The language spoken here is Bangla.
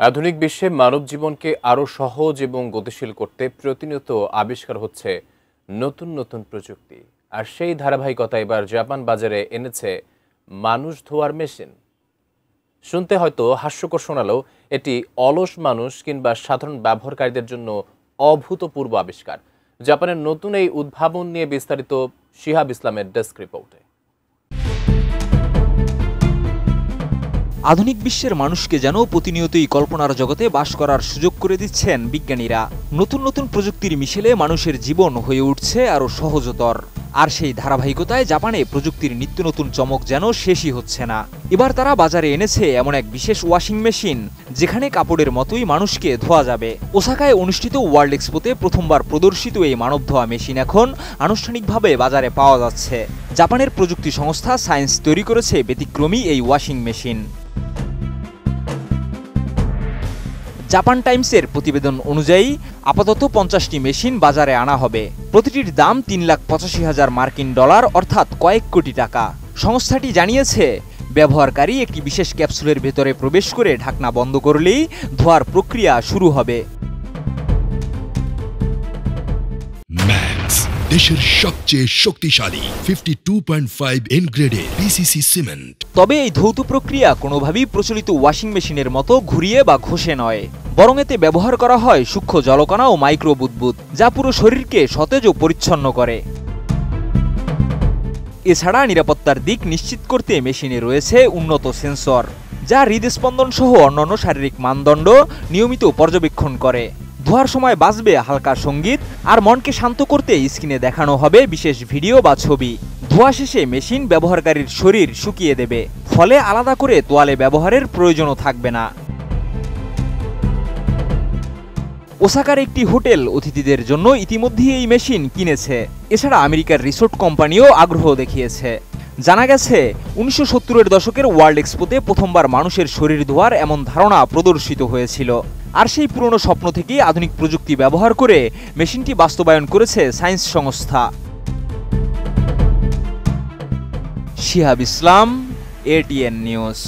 আধুনিক বিশ্বে মানব জীবনকে আরও সহজ এবং গতিশীল করতে প্রতিনিয়ত আবিষ্কার হচ্ছে নতুন নতুন প্রযুক্তি। আর সেই ধারাবাহিকতা এবার জাপান বাজারে এনেছে মানুষ ধোয়ার মেশিন। শুনতে হয়তো হাস্যকর শোনালেও এটি অলস মানুষ কিংবা সাধারণ ব্যবহারকারীদের জন্য অভূতপূর্ব আবিষ্কার। জাপানের নতুন এই উদ্ভাবন নিয়ে বিস্তারিত শিহাব ইসলামের ডেস্ক রিপোর্টে। আধুনিক বিশ্বের মানুষকে যেন প্রতিনিয়তই কল্পনার জগতে বাস করার সুযোগ করে দিচ্ছেন বিজ্ঞানীরা। নতুন নতুন প্রযুক্তির মিশেলে মানুষের জীবন হয়ে উঠছে আরও সহজতর। আর সেই ধারাবাহিকতায় জাপানে প্রযুক্তির নিত্য নতুন চমক যেন শেষই হচ্ছে না। এবার তারা বাজারে এনেছে এমন এক বিশেষ ওয়াশিং মেশিন, যেখানে কাপড়ের মতোই মানুষকে ধোয়া যাবে। ওসাকায় অনুষ্ঠিত ওয়ার্ল্ড এক্সপোতে প্রথমবার প্রদর্শিত এই মানব ধোয়া মেশিন এখন আনুষ্ঠানিকভাবে বাজারে পাওয়া যাচ্ছে। জাপানের প্রযুক্তি সংস্থা সায়েন্স তৈরি করেছে ব্যতিক্রমী এই ওয়াশিং মেশিন। জাপান টাইমসের প্রতিবেদন অনুযায়ী আপাতত 50টি মেশিন বাজারে আনা হবে। প্রতিটির দাম $3,85,000 মার্কিন, অর্থাৎ কয়েক কোটি টাকা। সংস্থাটি জানিয়েছে, ব্যবহারকারী একটি বিশেষ ক্যাপসুলের ভেতরে প্রবেশ করে ঢাকনা বন্ধ করলেই ধোয়ার প্রক্রিয়া শুরু হবে। দেশের সবচেয়ে শক্তিশালী 52.5 এন গ্রেডের পিসিসি সিমেন্ট। তবে এই ধৌত প্রক্রিয়া কোনোভাবেই প্রচলিত ওয়াশিং মেশিনের মতো ঘুরিয়ে বা ঘষে নয়, বরং এতে ব্যবহার করা হয় সূক্ষ্ম জলকণা ও মাইক্রো বুদবুদ, যা পুরো শরীরকে সতেজ ও পরিচ্ছন্ন করে। এছাড়া নিরাপত্তার দিক নিশ্চিত করতে মেশিনে রয়েছে উন্নত সেন্সর, যা হৃদস্পন্দন সহ অন্যান্য শারীরিক মানদণ্ড নিয়মিত পর্যবেক্ষণ করে। ধোয়ার সময় বাজবে হালকা সঙ্গীত, আর মনকে শান্ত করতে স্ক্রিনে দেখানো হবে বিশেষ ভিডিও বা ছবি। ধোয়া শেষে মেশিন ব্যবহারকারীর শরীর শুকিয়ে দেবে, ফলে আলাদা করে তোয়ালে ব্যবহারের প্রয়োজনও থাকবে না। ওসাকার একটি হোটেল অতিথিদের জন্য ইতিমধ্যেই এই মেশিন কিনেছে। এছাড়া আমেরিকার রিসোর্ট কোম্পানিও আগ্রহ দেখিয়েছে। জানা গেছে, 1970-এর দশকের ওয়ার্ল্ড এক্সপোতে প্রথমবার মানুষের শরীর ধোয়ার এমন ধারণা প্রদর্শিত হয়েছিল। আর সেই পুরনো স্বপ্ন থেকেই আধুনিক প্রযুক্তি ব্যবহার করে মেশিনটি বাস্তবায়ন করেছে সায়েন্স সংস্থা। শিহাব ইসলাম, ATN নিউজ।